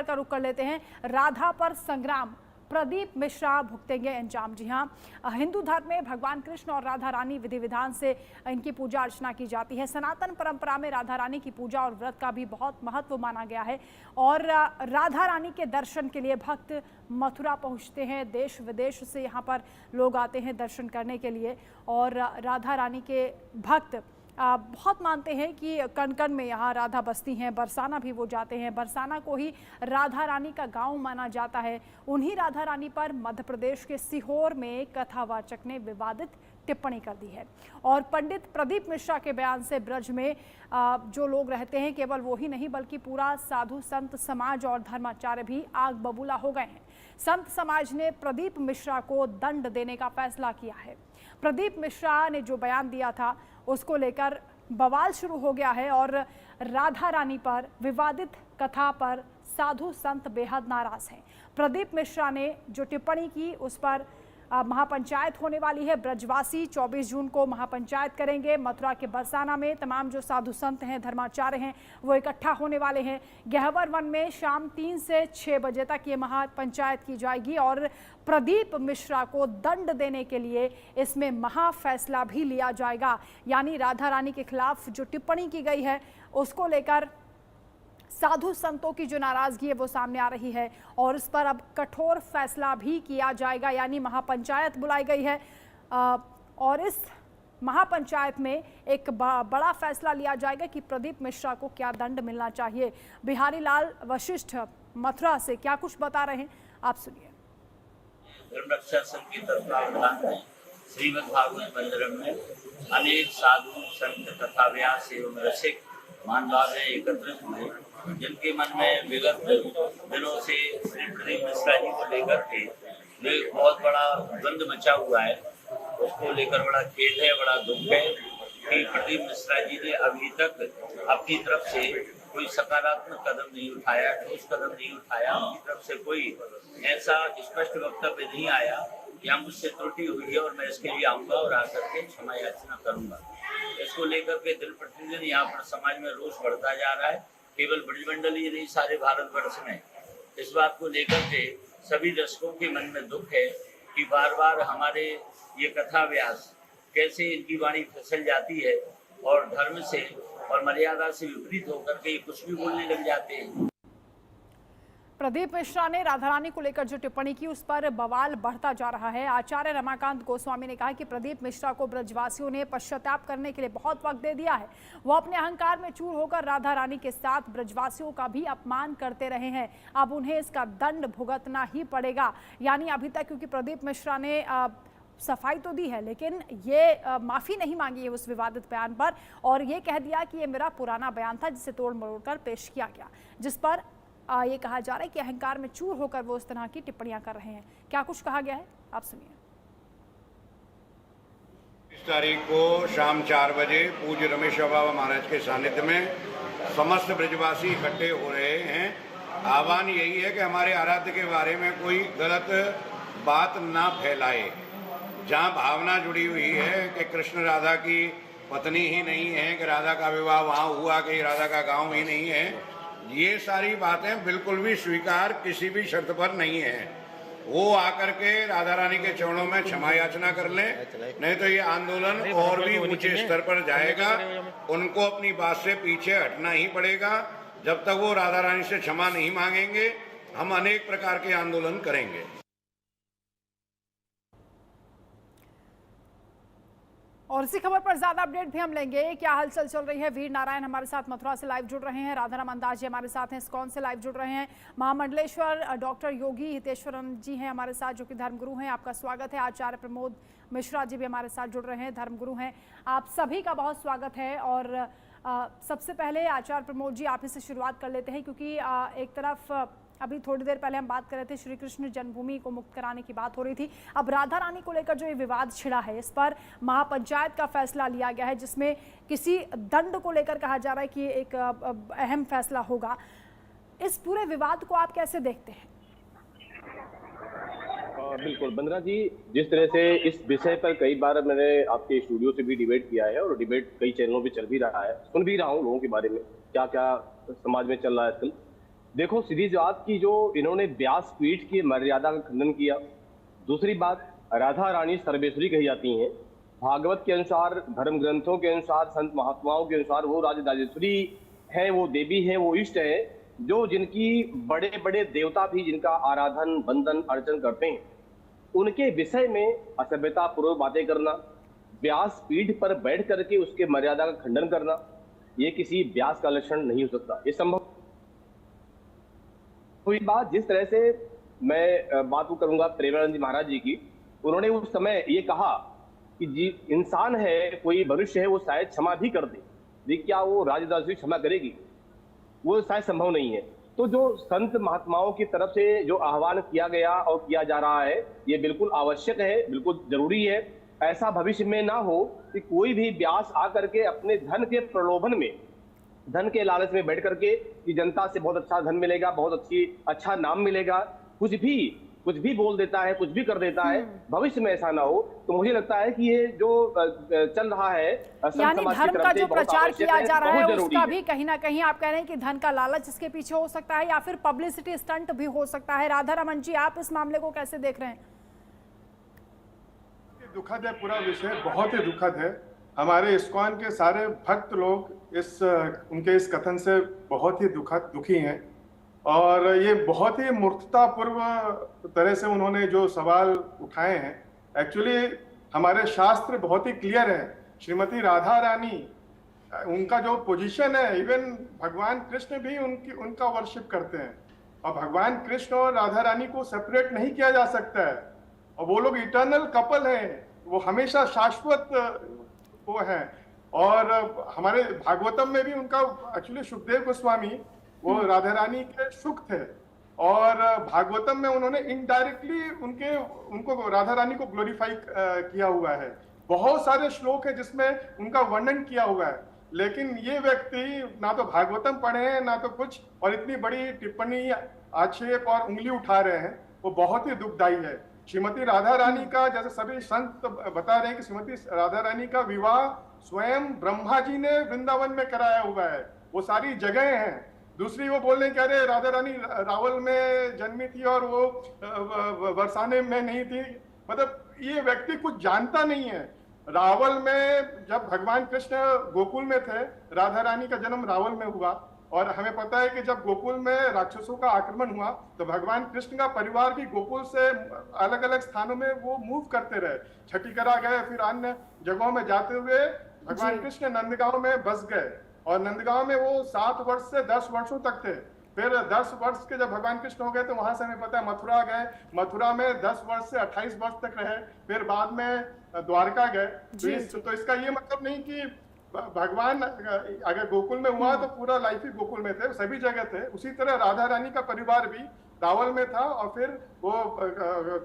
का रुख कर लेते हैं। राधा पर संग्राम, प्रदीप मिश्रा भुगतेंगे अंजाम। जी हाँ, हिंदू धर्म में भगवान कृष्ण और राधा रानी विधि विधान से इनकी पूजा अर्चना की जाती है। सनातन परंपरा में राधा रानी की पूजा और व्रत का भी बहुत महत्व माना गया है और राधा रानी के दर्शन के लिए भक्त मथुरा पहुंचते हैं। देश विदेश से यहाँ पर लोग आते हैं दर्शन करने के लिए और राधा रानी के भक्त बहुत मानते हैं कि कण कण में यहाँ राधा बसती हैं। बरसाना भी वो जाते हैं, बरसाना को ही राधा रानी का गांव माना जाता है। उन्हीं राधा रानी पर मध्य प्रदेश के सीहोर में कथावाचक ने विवादित टिप्पणी कर दी है और पंडित प्रदीप मिश्रा के बयान से ब्रज में जो लोग रहते हैं केवल वो ही नहीं बल्कि पूरा साधु संत समाज और धर्माचार्य भी आग बबूला हो गए हैं। संत समाज ने प्रदीप मिश्रा को दंड देने का फैसला किया है। प्रदीप मिश्रा ने जो बयान दिया था उसको लेकर बवाल शुरू हो गया है और राधा रानी पर विवादित कथा पर साधु संत बेहद नाराज हैं। प्रदीप मिश्रा ने जो टिप्पणी की उस पर महापंचायत होने वाली है। ब्रजवासी 24 जून को महापंचायत करेंगे। मथुरा के बरसाना में तमाम जो साधु संत हैं, धर्माचार्य हैं, वो इकट्ठा होने वाले हैं। गहवर वन में शाम 3 से 6 बजे तक ये महापंचायत की जाएगी और प्रदीप मिश्रा को दंड देने के लिए इसमें महाफैसला भी लिया जाएगा। यानी राधा रानी के खिलाफ जो टिप्पणी की गई है उसको लेकर साधु संतों की जो नाराजगी है वो सामने आ रही है और इस पर अब कठोर फैसला भी किया जाएगा। यानी महापंचायत बुलाई गई है और इस महापंचायत में एक बड़ा फैसला लिया जाएगा कि प्रदीप मिश्रा को क्या दंड मिलना चाहिए। बिहारी लाल वशिष्ठ मथुरा से क्या कुछ बता रहे हैं, आप सुनिए। धर्म रक्षा संघ की तरफ प्रावधान है। श्रीमद् भागवत मंदिरम में अनेक साधु संत तथा व्यास एवं रसिक मानवाद एकत्रित हुए, जिनके मन में विगत दिनों से श्री प्रदीप मिश्रा जी को लेकर के एक बहुत बड़ा द्वंद मचा हुआ है। उसको लेकर बड़ा खेद है, बड़ा दुख है कि प्रदीप मिश्रा जी ने अभी तक अपनी तरफ से कोई सकारात्मक कदम नहीं उठाया, ठोस कदम नहीं उठाया। उनकी तरफ से कोई ऐसा स्पष्ट वक्तव्य नहीं आया कि हम मुझसे त्रुटि हुई है और मैं इसके लिए आऊंगा और आकर के क्षमा याचना करूंगा। इसको लेकर के दिन प्रतिदिन यहाँ पर समाज में रोष बढ़ता जा रहा है। केवल ब्रजमंडल ही नहीं, सारे भारतवर्ष में इस बात को लेकर के सभी दर्शकों के मन में दुख है कि बार बार हमारे ये कथा व्यास कैसे इनकी वाणी फिसल जाती है और धर्म से और मर्यादा से विपरीत होकर के कुछ भी बोलने लग जाते हैं। प्रदीप मिश्रा ने राधा रानी को लेकर जो टिप्पणी की उस पर बवाल बढ़ता जा रहा है। आचार्य रमाकांत गोस्वामी ने कहा कि प्रदीप मिश्रा को ब्रजवासियों ने पश्चाताप करने के लिए बहुत वक्त दे दिया है। वो अपने अहंकार में चूर होकर राधा रानी के साथ ब्रजवासियों का भी अपमान करते रहे हैं। अब उन्हें इसका दंड भुगतना ही पड़ेगा। यानी अभी तक क्योंकि प्रदीप मिश्रा ने सफाई तो दी है लेकिन ये माफ़ी नहीं मांगी है उस विवादित बयान पर और ये कह दिया कि ये मेरा पुराना बयान था जिसे तोड़ मरोड़ कर पेश किया गया, जिस पर ये कहा जा रहा है कि अहंकार में चूर होकर वो इस तरह की टिप्पणियां कर रहे हैं। क्या कुछ कहा गया है, आप सुनिए। इस तारीख को शाम 4 बजे पूज्य रमेश बाबा महाराज के सानिध्य में समस्त ब्रजवासी इकट्ठे हो रहे हैं। आह्वान यही है कि हमारे आराध्य के बारे में कोई गलत बात ना फैलाए। जहाँ भावना जुड़ी हुई है कि कृष्ण राधा की पत्नी ही नहीं है, कि राधा का विवाह वहाँ हुआ, कि राधा का गांव ही नहीं है, ये सारी बातें बिल्कुल भी स्वीकार किसी भी शर्त पर नहीं है। वो आकर के राधा रानी के चरणों में क्षमा याचना कर लें, नहीं तो ये आंदोलन और भी ऊंचे स्तर पर जाएगा। उनको अपनी बात से पीछे हटना ही पड़ेगा। जब तक वो राधा रानी से क्षमा नहीं मांगेंगे हम अनेक प्रकार के आंदोलन करेंगे। और इसी खबर पर ज्यादा अपडेट भी हम लेंगे। क्या हलचल चल रही है, वीर नारायण हमारे साथ मथुरा से लाइव जुड़ रहे हैं, राधाराम अंदाज जी हमारे साथ हैं इस्कॉन से लाइव जुड़ रहे हैं, महामंडलेश्वर डॉक्टर योगी हितेश्वरन जी हैं हमारे साथ जो कि धर्मगुरु हैं, आपका स्वागत है। आचार्य प्रमोद मिश्रा जी भी हमारे साथ जुड़ रहे हैं, धर्मगुरु हैं, आप सभी का बहुत स्वागत है। और सबसे पहले आचार्य प्रमोद जी आप ही से शुरुआत कर लेते हैं क्योंकि एक तरफ अभी थोड़ी देर पहले हम बात कर रहे थे श्री कृष्ण जन्मभूमि को मुक्त कराने की बात हो रही थी। अब राधा रानी को लेकर जो ये विवाद छिड़ा है इस पर महापंचायत का फैसला लिया गया है जिसमें किसी दंड को लेकर कहा जा रहा है कि एक अहम फैसला होगा। इस पूरे विवाद को आप कैसे देखते हैं? बिल्कुल बंदना जी, जिस तरह से इस विषय पर कई बार मैंने आपके स्टूडियो से भी डिबेट किया है और डिबेट कई चैनलों पे चल भी रहा है, सुन भी रहा हूँ लोगों के बारे में क्या क्या समाज में चल रहा है आजकल। देखो, सीधी सी बात की जो इन्होंने व्यासपीठ की मर्यादा का खंडन किया। दूसरी बात, राधा रानी सर्वेश्वरी कही जाती हैं। भागवत के अनुसार, धर्म ग्रंथों के अनुसार, संत महात्माओं के अनुसार वो राजराजेश्वरी है, वो देवी है, वो इष्ट है, जो जिनकी बड़े बड़े देवता भी जिनका आराधन वंदन अर्चन करते हैं, उनके विषय में असभ्यता पूर्वक बातें करना, व्यासपीठ पर बैठ करके उसके मर्यादा का खंडन करना, ये किसी व्यास का लक्षण नहीं हो सकता। ये संभव हुई बात। जिस तरह से मैं बात करूंगा प्रेमानंद जी महाराज जी की, उन्होंने उस समय ये कहा कि जी इंसान है, कोई मनुष्य है, वो शायद क्षमा भी कर दे, लेकिन क्या वो राजदासी क्षमा करेगी? वो शायद संभव नहीं है। तो जो संत महात्माओं की तरफ से जो आह्वान किया गया और किया जा रहा है, ये बिल्कुल आवश्यक है, बिल्कुल जरूरी है। ऐसा भविष्य में ना हो कि कोई भी व्यास आकर के अपने धन के प्रलोभन में, धन के लालच में बैठ करके कि जनता से बहुत अच्छा धन मिलेगा, बहुत अच्छा नाम मिलेगा, कुछ भी बोल देता है, कुछ भी कर देता है। भविष्य में ऐसा ना हो। तो मुझे लगता है कि ये जो चल रहा है, यानी धर्म का जो प्रचार किया जा रहा है उसका भी कहीं ना कहीं आप कह रहे हैं कि धन का लालच इसके पीछे हो सकता है, या फिर पब्लिसिटी स्टंट भी हो सकता है। राधा रमन जी, आप इस मामले को कैसे देख रहे हैं? दुखद है, पूरा विषय बहुत ही दुखद है। हमारे इस्कॉन के सारे भक्त लोग उनके इस कथन से बहुत ही दुखी हैं, और ये बहुत ही मूर्खतापूर्व तरह से उन्होंने जो सवाल उठाए हैं। एक्चुअली हमारे शास्त्र बहुत ही क्लियर है। श्रीमती राधा रानी, उनका जो पोजीशन है, इवन भगवान कृष्ण भी उनका वर्शिप करते हैं, और भगवान कृष्ण और राधा रानी को सेपरेट नहीं किया जा सकता है, और वो लोग इटर्नल कपल हैं, वो हमेशा शाश्वत वो है। और हमारे भागवतम में भी उनका एक्चुअली सुखदेव गोस्वामी वो राधा रानी के सुख थे, और भागवतम में उन्होंने इनडायरेक्टली उनको राधा रानी को ग्लोरीफाई किया हुआ है। बहुत सारे श्लोक है जिसमें उनका वर्णन किया हुआ है, लेकिन ये व्यक्ति ना तो भागवतम पढ़े हैं ना तो कुछ, और इतनी बड़ी टिप्पणी, आक्षेप और उंगली उठा रहे हैं, वो बहुत ही दुखदायी है। श्रीमती राधा रानी का, जैसे सभी संत बता रहे हैं कि श्रीमती राधा रानी का विवाह स्वयं ब्रह्मा जी ने वृंदावन में कराया हुआ है, वो सारी जगह हैं। दूसरी वो बोल रहे, कह रहे राधा रानी रावल में जन्मी थी और वो बरसाने में नहीं थी। मतलब ये व्यक्ति कुछ जानता नहीं है। रावल में जब भगवान कृष्ण गोकुल में थे, राधा रानी का जन्म रावल में हुआ, और हमें पता है कि जब गोकुल में राक्षसों का आक्रमण हुआ तो भगवान कृष्ण का परिवार भी गोकुल से अलग अलग स्थानों में वो मूव करते रहे। छठीकरा गए, फिर अन्य जगहों में जाते हुए भगवान कृष्ण नंदगांव में बस गए, और नंदगांव में वो 7 वर्ष से 10 वर्षों तक थे। फिर 10 वर्ष के जब भगवान कृष्ण हो गए तो वहां से हमें पता है मथुरा गए, मथुरा में 10 वर्ष से 28 वर्ष तक रहे, फिर बाद में द्वारका गए। तो इसका ये मतलब नहीं कि भगवान अगर गोकुल में हुआ तो पूरा लाइफ ही गोकुल में थे, सभी जगह थे। उसी तरह राधा रानी का परिवार भी रावल में था, और फिर वो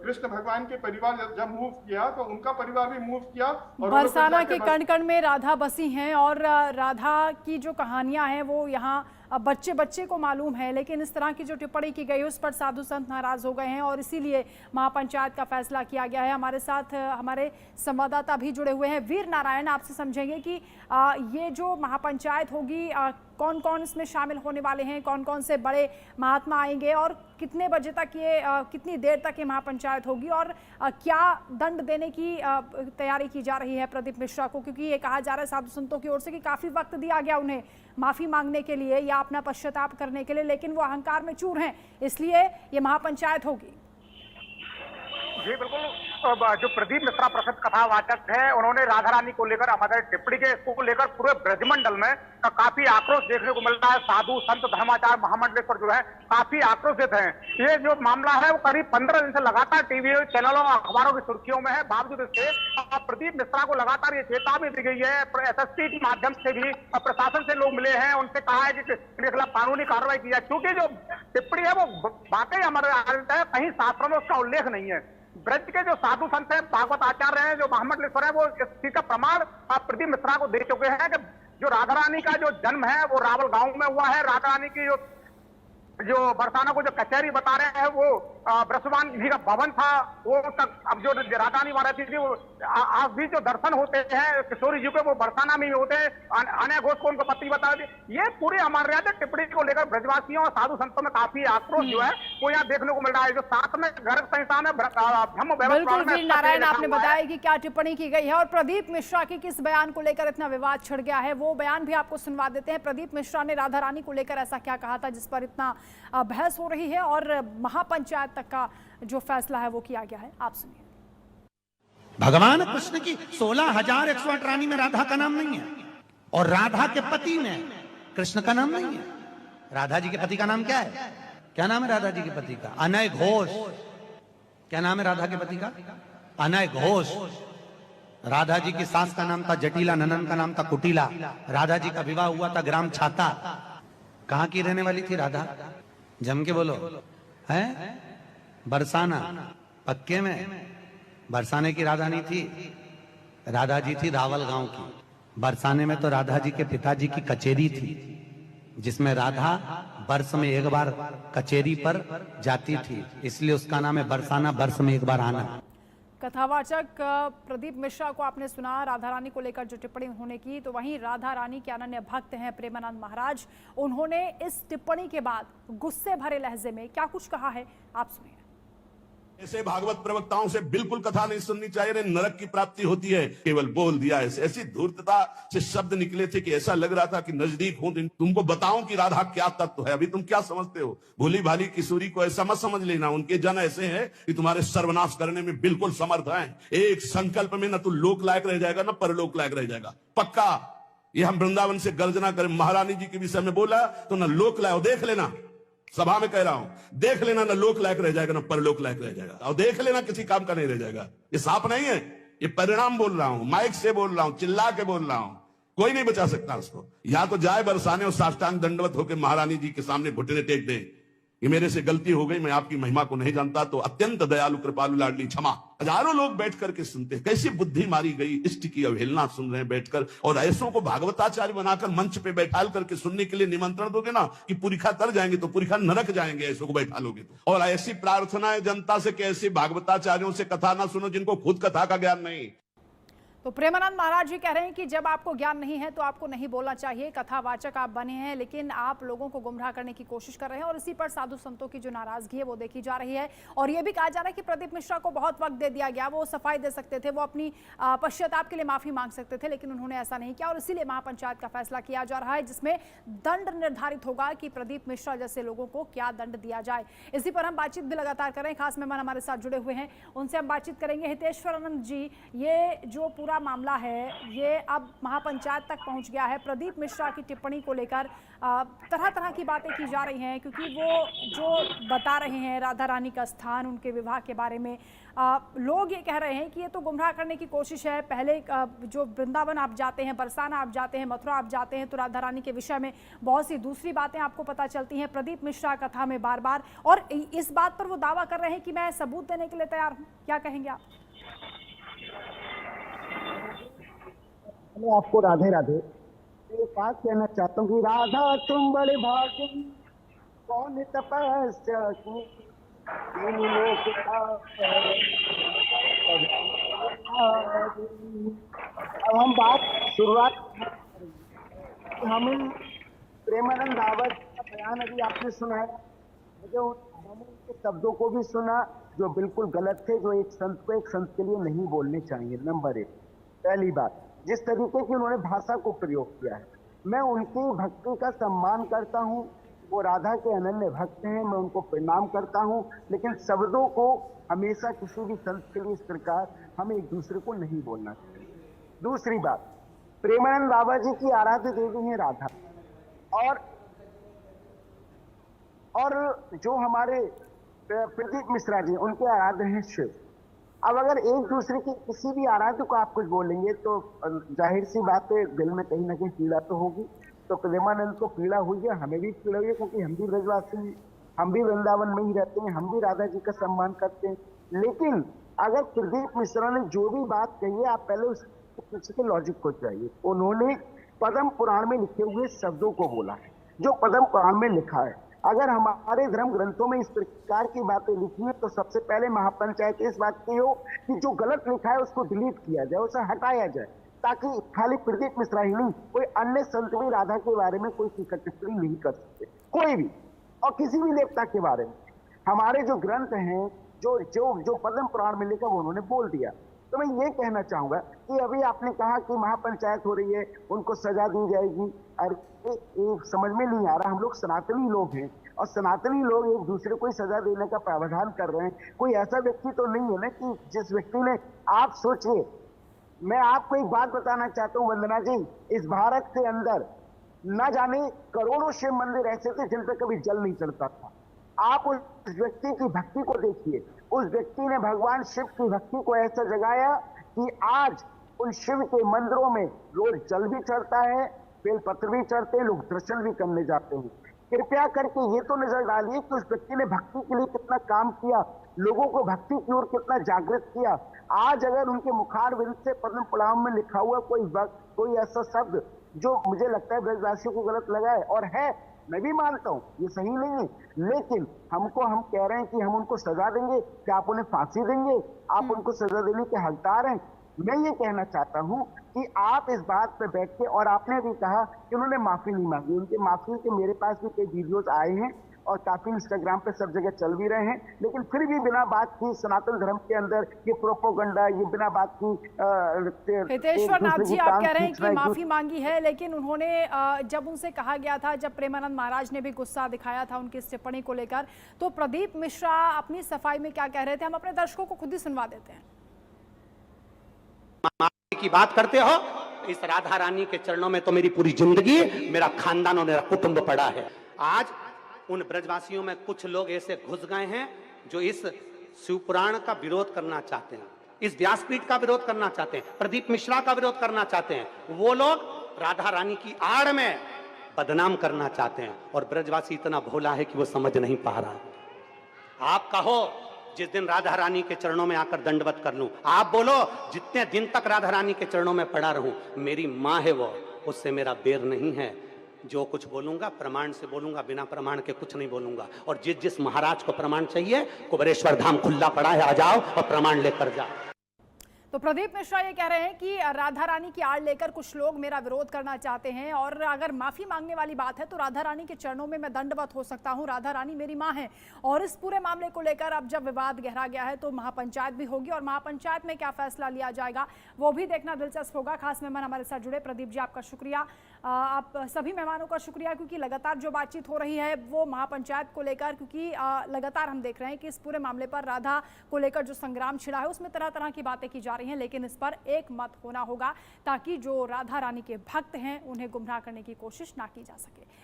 कृष्ण भगवान के परिवार जब मूव किया तो उनका परिवार भी मूव किया। और बरसाना के कण कण में राधा बसी हैं, और राधा की जो कहानियां हैं वो यहाँ बच्चे बच्चे को मालूम है, लेकिन इस तरह की जो टिप्पणी की गई उस पर साधु संत नाराज हो गए हैं, और इसीलिए महापंचायत का फैसला किया गया है। हमारे साथ हमारे संवाददाता भी जुड़े हुए हैं। वीर नारायण, आपसे समझेंगे कि ये जो महापंचायत होगी, कौन कौन इसमें शामिल होने वाले हैं, कौन कौन से बड़े महात्मा आएंगे, और कितने बजे तक ये कितनी देर तक ये महापंचायत होगी, और क्या दंड देने की तैयारी की जा रही है प्रदीप मिश्रा को? क्योंकि ये कहा जा रहा है साधु संतों की ओर से कि काफ़ी वक्त दिया गया उन्हें माफ़ी मांगने के लिए या अपना पश्चाताप करने के लिए, लेकिन वो अहंकार में चूर हैं, इसलिए ये महापंचायत होगी। जी बिल्कुल। जो प्रदीप मिश्रा प्रसिद्ध कथावाचक है, उन्होंने राधा रानी को लेकर हमारे टिप्पणी को लेकर पूरे ब्रजमंडल में काफी आक्रोश देखने को मिलता है। साधु संत धर्माचार्य महामंडलेश्वर जो है काफी आक्रोशित हैं। ये जो मामला है वो करीब 15 दिन से लगातार टीवी चैनलों और अखबारों की सुर्खियों में है। बावजूद इसके प्रदीप मिश्रा को लगातार ये चेतावनी दी गई है। एसएसपी के माध्यम से भी प्रशासन से लोग मिले हैं, उनसे कहा है कि इनके खिलाफ कानूनी कार्रवाई की जाए, क्योंकि जो टिप्पणी है वो वाकई हमारे कहीं शास्त्रों में उसका उल्लेख नहीं है। ब्रज के जो साधु संत हैं, भागवत आचार्य हैं, जो महामंडलेश्वर है, वो इस चीज का प्रमाण प्रदीप मिश्रा को दे चुके हैं कि जो राधा रानी का जो जन्म है वो रावल गांव में हुआ है। राधा रानी की जो जो बरसाना को जो कचहरी बता रहे हैं वो ब्रजमान जी का भवन था, वो तक अब जो राधा रानी महाराज थी वो आज भी जो दर्शन होते हैं किशोरी जी के वो बरसाना में ही होते हैं। अनय घोष को उनको पति बता दी। ये पूरी अमर्यादा टिप्पणी को लेकर ब्रजवासियों और साधु संतों में काफी आक्रोश जो है वो यहाँ देखने को मिल रहा है। जो साथ में गर्भ संहिता में ब्रह्म बिल्कुल वीर नारायण, आपने बताया कि क्या टिप्पणी की गई है और प्रदीप मिश्रा के किस बयान को लेकर इतना विवाद छिड़ गया है, वो बयान भी आपको सुनवा देते हैं। प्रदीप मिश्रा ने राधा रानी को लेकर ऐसा क्या कहा था जिस पर इतना बहस हो रही है और महापंचायत तक का जो फैसला है वो किया गया है, आप सुनिए। भगवान कृष्ण की 16,108 रानी में राधा का नाम नहीं है और राधा के पति में कृष्ण का नाम नहीं है। राधा जी के पति का नाम क्या है? क्या नाम है राधा जी के पति का? अनय घोष। क्या नाम है राधा के पति का? अनय घोष। राधा जी की सास का नाम था जटिला, ननन का नाम था कुटिला। राधा जी का विवाह हुआ था ग्राम छाता। कहां की रहने वाली थी राधा? जम के बोलो। है बरसाना, पक्के में। बरसाने की राधा नहीं थी, राधा जी थी रावल गांव की। बरसाने में तो राधा जी के पिताजी की कचेरी थी जिसमें राधा वर्ष में एक बार कचेरी पर जाती थी, इसलिए उसका नाम है बरसाना, वर्ष में एक बार आना। कथावाचक प्रदीप मिश्रा को आपने सुना राधा रानी को लेकर जो टिप्पणी उन्होंने की, तो वहीं राधा रानी के अनन्य भक्त हैं प्रेमानंद महाराज। उन्होंने इस टिप्पणी के बाद गुस्से भरे लहजे में क्या कुछ कहा है, आप सुनिए। ऐसे भागवत प्रवक्ताओं से बिल्कुल कथा नहीं सुननी चाहिए, नरक की प्राप्ति होती है। केवल बोल दिया ऐसी धूर्तता से शब्द निकले थे कि ऐसा लग रहा था कि नजदीक हूं, तुमको बताऊं कि राधा क्या तत्व है। अभी तुम क्या समझते हो? भोली भाली किशोरी को ऐसा मत समझ लेना। उनके जन ऐसे हैं कि तुम्हारे सर्वनाश करने में बिल्कुल समर्थ हैं। एक संकल्प में न तो लोक लायक रह जाएगा न परलोक लायक रह जाएगा, पक्का। ये हम वृंदावन से गर्जना करें, महारानी जी के विषय में बोला तो न लोक लायक, देख लेना, सभा में कह रहा हूं, देख लेना, ना लोक लायक रह जाएगा ना परलोक लायक रह जाएगा। और देख लेना किसी काम का नहीं रह जाएगा। ये साफ नहीं है, ये परिणाम बोल रहा हूं, माइक से बोल रहा हूं, चिल्ला के बोल रहा हूं। कोई नहीं बचा सकता उसको। या तो जाए बरसाने और साष्टांग दंडवत होकर महारानी जी के सामने घुटने टेक दे कि मेरे से गलती हो गई, मैं आपकी महिमा को नहीं जानता, तो अत्यंत दयालु कृपालु लाडली क्षमा। हजारों लोग बैठ करके सुनते, कैसी बुद्धि मारी गई, इष्ट की अवहेलना सुन रहे हैं बैठकर। और ऐसों को भागवताचार्य बनाकर मंच पे बैठाल करके सुनने के लिए निमंत्रण दोगे ना कि पुरिखा तर जाएंगे तो पुरिखा नरक जाएंगे, ऐसों को बैठा लोगे तो। और ऐसी प्रार्थना है जनता से कि ऐसे भागवताचार्यों से कथा ना सुनो जिनको खुद कथा का ज्ञान नहीं। तो प्रेमानंद महाराज जी कह रहे हैं कि जब आपको ज्ञान नहीं है तो आपको नहीं बोलना चाहिए। कथावाचक आप बने हैं लेकिन आप लोगों को गुमराह करने की कोशिश कर रहे हैं और इसी पर साधु संतों की जो नाराजगी है वो देखी जा रही है। और ये भी कहा जा रहा है कि प्रदीप मिश्रा को बहुत वक्त दे दिया गया, वो सफाई दे सकते थे, वो अपनी पश्चाताप के लिए माफी मांग सकते थे, लेकिन उन्होंने ऐसा नहीं किया और इसीलिए महापंचायत का फैसला किया जा रहा है जिसमें दंड निर्धारित होगा कि प्रदीप मिश्रा जैसे लोगों को क्या दंड दिया जाए। इसी पर हम बातचीत भी लगातार कर रहे हैं, खास मेहमान हमारे साथ जुड़े हुए हैं, उनसे हम बातचीत करेंगे। हितेश्वरानंद जी, ये जो पूरा मामला है ये अब महापंचायत तक पहुंच गया है। प्रदीप मिश्रा की टिप्पणी को लेकर तरह तरह की बातें की जा रही हैं क्योंकि वो जो बता रहे हैं राधा रानी का स्थान, उनके विवाह के बारे में लोग ये कह रहे हैं कि ये तो गुमराह करने की कोशिश है। पहले जो वृंदावन आप जाते हैं, बरसाना आप जाते हैं, मथुरा आप जाते हैं तो राधा रानी के विषय में बहुत सी दूसरी बातें आपको पता चलती हैं। प्रदीप मिश्रा कथा में बार बार, और इस बात पर वो दावा कर रहे हैं कि मैं सबूत देने के लिए तैयार हूँ। क्या कहेंगे आप? मैं आपको राधे राधे एक बात कहना चाहता हूँ कि राधा तुम बड़े भाग्य, कौन तपस्या की, तीन लोक अब हम बात शुरुआत हमें प्रेमानंद रावत का बयान अभी आपने सुनाया, जो उनके शब्दों को भी सुना जो बिल्कुल गलत थे, जो एक संत को एक संत के लिए नहीं बोलने चाहिए। नंबर एक, पहली बात, जिस तरीके की उन्होंने भाषा को प्रयोग किया है, मैं उनकी भक्ति का सम्मान करता हूं, वो राधा के अनन्य भक्त हैं, मैं उनको प्रणाम करता हूं, लेकिन शब्दों को हमेशा किसी भी संत के लिए इस प्रकार हमें एक दूसरे को नहीं बोलना चाहिए। दूसरी बात, प्रेमानंद बाबा जी की आराध्य देवी है राधा, और जो हमारे प्रदीप मिश्रा जी उनके आराध्य हैं शिव। अब अगर एक दूसरे की किसी भी आराध्य को आप कुछ बोलेंगे तो जाहिर सी बात है दिल में कहीं ना कहीं पीड़ा तो होगी। तो प्रेमानंद को पीड़ा हुई है, हमें भी पीड़ा हुई है, क्योंकि हम भी ब्रजवासी हैं, हम भी वृंदावन में ही रहते हैं, हम भी राधा जी का सम्मान करते हैं। लेकिन अगर प्रदीप मिश्रा ने जो भी बात कही है, आप पहले उसके पीछे के लॉजिक को चाहिए। उन्होंने पद्म पुराण में लिखे हुए शब्दों को बोला है, जो पद्म पुराण में लिखा है। अगर हमारे धर्म ग्रंथों में इस प्रकार की बातें लिखी है तो सबसे पहले महापंचायत इस बात की हो कि जो गलत लिखा है उसको डिलीट किया जाए, उसे हटाया जाए, ताकि खाली प्रदीप मिश्रा ही नहीं, कोई अन्य संत भी राधा के बारे में कोई टीका टिप्पणी नहीं कर सकते, कोई भी, और किसी भी देवता के बारे में। हमारे जो ग्रंथ हैं, जो जो जो पद्म पुराण में लिखा वो उन्होंने बोल दिया। तो मैं ये कहना चाहूंगा कि अभी आपने कहा कि महापंचायत हो रही है, उनको सजा दी जाएगी। अरे ये समझ में नहीं आ रहा, हम लोग सनातनी लोग हैं और सनातनी लोग एक दूसरे को सजा देने का प्रावधान कर रहे हैं। कोई ऐसा व्यक्ति तो नहीं है ना कि जिस व्यक्ति ने, आप सोचिए, मैं आपको एक बात बताना चाहता हूं वंदना जी, इस भारत के अंदर न जाने करोड़ों शिव मंदिर ऐसे थे जिन पर कभी जल नहीं चढ़ता था। आप उस व्यक्ति की भक्ति को देखिए, उस व्यक्ति ने भगवान शिव की भक्ति को ऐसा जगाया कि आज उन शिव के मंदिरों में रोज जल भी चढ़ता है, बेलपत्र भी चढ़ते हैं, लोग दर्शन भी करने जाते हैं। कृपया करके ये तो नजर डालिए कि उस व्यक्ति ने भक्ति के लिए कितना काम किया, लोगों को भक्ति की ओर कितना जागृत किया। आज अगर उनके मुखार विरुद्ध से पद्म पुराण में लिखा हुआ कोई ऐसा शब्द जो मुझे लगता है ब्रजवासियों को गलत लगा है, और है, मैं भी मानता हूं ये सही नहीं है, लेकिन हम कह रहे हैं कि हम उनको सजा देंगे, क्या आप उन्हें फांसी देंगे? आप उनको सजा देने के हकदार हैं। मैं ये कहना चाहता हूं कि आप इस बात पे बैठ के, और आपने भी कहा कि उन्होंने माफी नहीं मांगी, उनके माफी के मेरे पास भी कई वीडियोज आए हैं और काफी इंस्टाग्राम पे सब जगह चल भी रहे हैं, लेकिन फिर भी बिना बात की सनातन धर्म के अंदर ये प्रोपोगंडा, ये बिना बात की हितेश्वर नाथ जी, आप कह रहे हैं कि माफी मांगी है, लेकिन उन्होंने जब उनसे कहा गया था, जब प्रेमानंद महाराज ने भी गुस्सा दिखाया था उनकी इस टिप्पणी को लेकर, तो प्रदीप मिश्रा अपनी सफाई में क्या कह रहे थे, हम अपने दर्शकों को खुद ही सुनवा देते हैं। की बात करते हो, इस राधा रानी के चरणों में तो मेरी पूरी जिंदगी, मेरा खानदान और मेरा कुटुंब पड़ा है। आज उन ब्रजवासियों में कुछ लोग ऐसे घुस गए हैं जो इस शिवपुराण का विरोध करना चाहते हैं, इस व्यासपीठ का विरोध करना चाहते हैं, प्रदीप मिश्रा का विरोध करना चाहते हैं। वो लोग राधा रानी की आड़ में बदनाम करना चाहते हैं, और ब्रजवासी इतना भोला है कि वो समझ नहीं पा रहा। आप कहो जिस दिन राधा रानी के चरणों में आकर दंडवत कर लूं, आप बोलो जितने दिन तक राधा रानी के चरणों में पड़ा रहूं, मेरी माँ है वो, उससे मेरा बेर नहीं है। जो कुछ बोलूंगा प्रमाण से बोलूंगा, बिना प्रमाण के कुछ नहीं बोलूंगा। और जिस महाराज को प्रमाण चाहिए, कुबेरेश्वर धाम खुला पड़ा है, आ जाओ और प्रमाण लेकर जाओ। तो प्रदीप मिश्रा ये कह रहे हैं कि राधा रानी की आड़ लेकर कुछ लोग मेरा विरोध करना चाहते हैं, और अगर माफी मांगने वाली बात है तो राधा रानी के चरणों में मैं दंडवत हो सकता हूं, राधा रानी मेरी मां है। और इस पूरे मामले को लेकर अब जब विवाद गहरा गया है तो महापंचायत भी होगी, और महापंचायत में क्या फैसला लिया जाएगा वो भी देखना दिलचस्प होगा। खास मेहमान हमारे साथ जुड़े, प्रदीप जी आपका शुक्रिया, आप सभी मेहमानों का शुक्रिया, क्योंकि लगातार जो बातचीत हो रही है वो महापंचायत को लेकर, क्योंकि लगातार हम देख रहे हैं कि इस पूरे मामले पर राधा को लेकर जो संग्राम छिड़ा है उसमें तरह तरह की बातें की जा रही हैं, लेकिन इस पर एक मत होना होगा ताकि जो राधा रानी के भक्त हैं उन्हें गुमराह करने की कोशिश ना की जा सके।